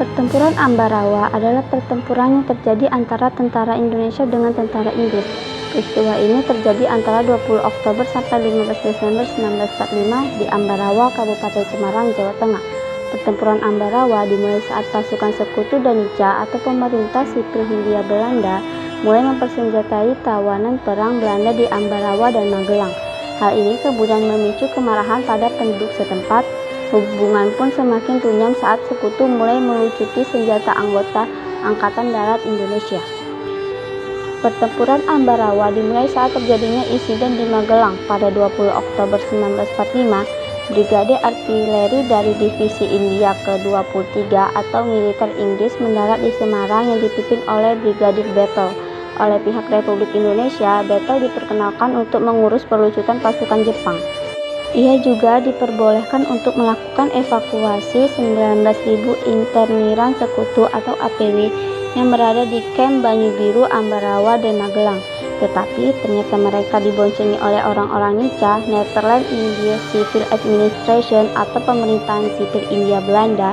Pertempuran Ambarawa adalah pertempuran yang terjadi antara tentara Indonesia dengan tentara Inggris. Peristiwa ini terjadi antara 20 Oktober sampai 15 Desember 1945 di Ambarawa, Kabupaten Semarang, Jawa Tengah. Pertempuran Ambarawa dimulai saat pasukan Sekutu Danica atau pemerintah sipil Hindia Belanda mulai mempersenjatai tawanan perang Belanda di Ambarawa dan Magelang. Hal ini kemudian memicu kemarahan pada penduduk setempat. Hubungan pun semakin runyam saat Sekutu mulai melucuti senjata anggota Angkatan Darat Indonesia. Pertempuran Ambarawa dimulai saat terjadinya insiden di Magelang pada 20 Oktober 1945. Brigade Artileri dari Divisi India ke-23 atau militer Inggris mendarat di Semarang yang dipimpin oleh Brigadir Battle. Oleh pihak Republik Indonesia, Battle diperkenalkan untuk mengurus perlucutan pasukan Jepang. Ia juga diperbolehkan untuk melakukan evakuasi 19.000 interniran Sekutu atau APW yang berada di Kamp Banyu Biru, Ambarawa, dan Magelang. Tetapi ternyata mereka diboncengi oleh orang-orang Nica, Netherlands India Civil Administration atau pemerintahan sipil India Belanda.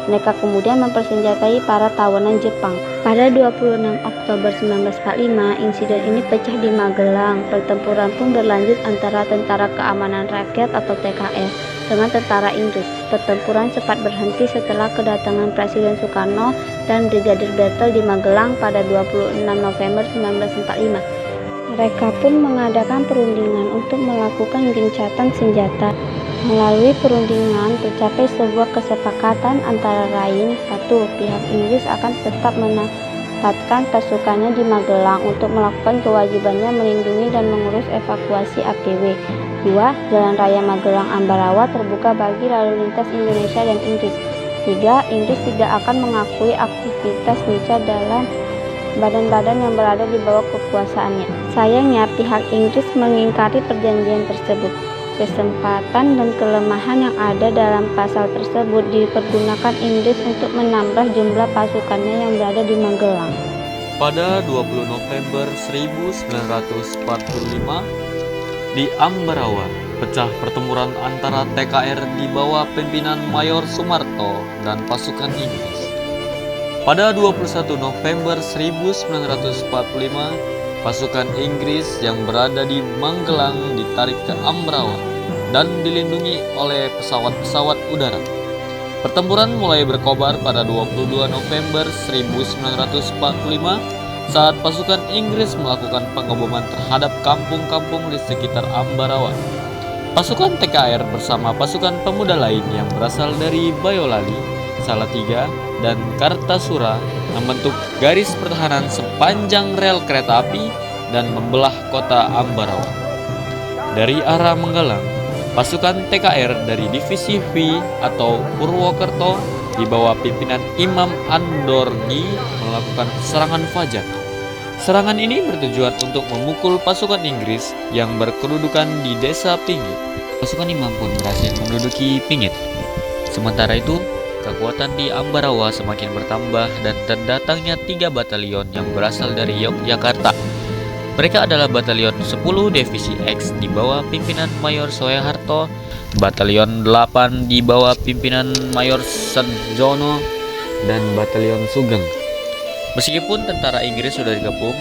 Mereka kemudian mempersenjatai para tawanan Jepang. Pada 26 Oktober 1945, insiden ini pecah di Magelang. Pertempuran pun berlanjut antara Tentara Keamanan Rakyat atau TKR dengan tentara Inggris. Pertempuran sempat berhenti setelah kedatangan Presiden Soekarno dan Brigadir Battle di Magelang pada 26 November 1945. Mereka pun mengadakan perundingan untuk melakukan gencatan senjata. Melalui perundingan tercapai sebuah kesepakatan antara lain, 1. Pihak Inggris akan tetap menempatkan pasukannya di Magelang untuk melakukan kewajibannya melindungi dan mengurus evakuasi APW. 2. Jalan raya Magelang-Ambarawa terbuka bagi lalu lintas Indonesia dan Inggris. 3. Inggris tidak akan mengakui aktivitas Nica dalam badan-badan yang berada di bawah kekuasaannya. Sayangnya pihak Inggris mengingkari perjanjian tersebut. Kesempatan dan kelemahan yang ada dalam pasal tersebut dipergunakan Inggris untuk menambah jumlah pasukannya yang berada di Magelang. Pada 20 November 1945 di Ambarawa pecah pertempuran antara TKR di bawah pimpinan Mayor Sumarto dan pasukan Inggris. Pada 21 November 1945, pasukan Inggris yang berada di Magelang ditarik ke Ambarawa dan dilindungi oleh pesawat-pesawat udara. Pertempuran mulai berkobar pada 22 November 1945 saat pasukan Inggris melakukan pengeboman terhadap kampung-kampung di sekitar Ambarawa. Pasukan TKR bersama pasukan pemuda lain yang berasal dari Bayolali, Salatiga, dan Kartasura membentuk garis pertahanan sepanjang rel kereta api dan membelah kota Ambarawa. Dari arah Magelang, pasukan TKR dari Divisi V atau Purwokerto di bawah pimpinan Imam Andorni melakukan serangan fajar. Serangan ini bertujuan untuk memukul pasukan Inggris yang berkedudukan di desa Pinggit. Pasukan Imam pun berhasil menduduki Pinggit. Sementara itu, kekuatan di Ambarawa semakin bertambah dan terdatangnya 3 batalion yang berasal dari Yogyakarta. Mereka adalah Batalion 10 Divisi X di bawah pimpinan Mayor Soeharto, Batalion 8 di bawah pimpinan Mayor Sarjono, dan Batalion Sugeng. Meskipun tentara Inggris sudah digabung,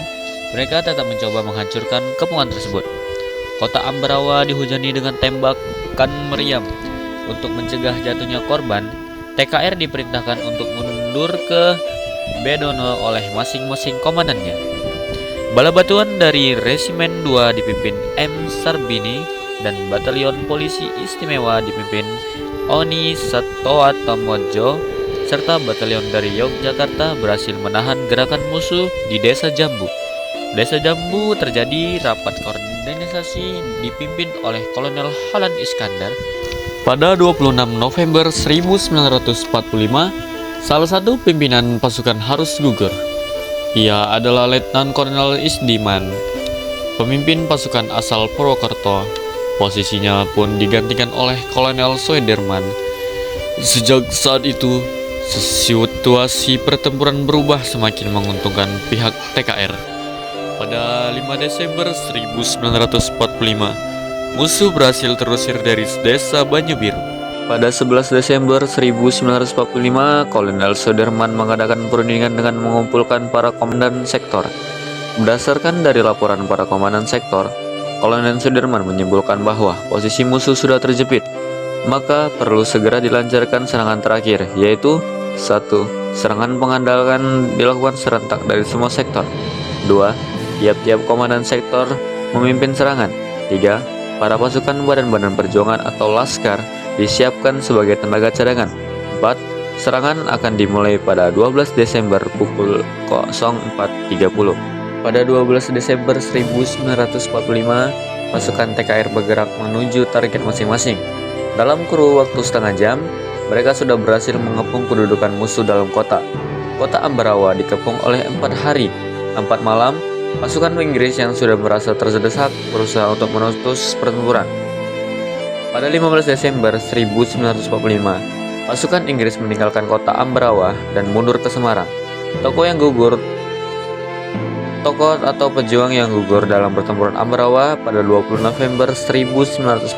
mereka tetap mencoba menghancurkan kepungan tersebut. Kota Ambarawa dihujani dengan tembakan meriam. Untuk mencegah jatuhnya korban, TKR diperintahkan untuk mundur ke Bedono oleh masing-masing komandannya. Bala bantuan dari Resimen 2 dipimpin M. Sarbini dan Batalion Polisi Istimewa dipimpin Oni Satoatomojo serta batalion dari Yogyakarta berhasil menahan gerakan musuh di Desa Jambu. Desa Jambu terjadi rapat koordinasi dipimpin oleh Kolonel Halan Iskandar. Pada 26 November 1945, salah satu pimpinan pasukan harus gugur. Ia adalah Letnan Kolonel Isdiman, pemimpin pasukan asal Purwokerto. Posisinya pun digantikan oleh Kolonel Soederman. Sejak saat itu, situasi pertempuran berubah semakin menguntungkan pihak TKR. Pada 5 Desember 1945, musuh berhasil terusir dari desa Banyu Biru. Pada 11 Desember 1945, Kolonel Sudirman mengadakan perundingan dengan mengumpulkan para komandan sektor. Berdasarkan dari laporan para komandan sektor, Kolonel Sudirman menyimpulkan bahwa posisi musuh sudah terjepit, maka perlu segera dilancarkan serangan terakhir, yaitu 1. Serangan mengandalkan dilakukan serentak dari semua sektor. 2. Tiap-tiap komandan sektor memimpin serangan. 3. Para pasukan badan-badan perjuangan atau laskar disiapkan sebagai tenaga cadangan. 4. Serangan akan dimulai pada 12 Desember pukul 04.30. Pada 12 Desember 1945, pasukan TKR bergerak menuju target masing-masing. Dalam kurun waktu setengah jam, mereka sudah berhasil mengepung kedudukan musuh dalam kota. Kota Ambarawa dikepung oleh 4 hari, 4 malam. Pasukan Inggris yang sudah merasa terdesak berusaha untuk memutus pertempuran. Pada 15 Desember 1945, pasukan Inggris meninggalkan kota Ambarawa dan mundur ke Semarang. Tokoh atau pejuang yang gugur dalam pertempuran Ambarawa pada 20 November 1945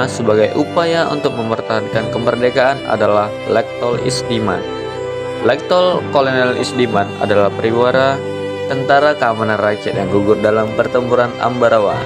sebagai upaya untuk mempertahankan kemerdekaan adalah Letkol Isdiman. Letkol Kolonel Isdiman adalah perwira tentara keamanan rakyat yang gugur dalam pertempuran Ambarawa.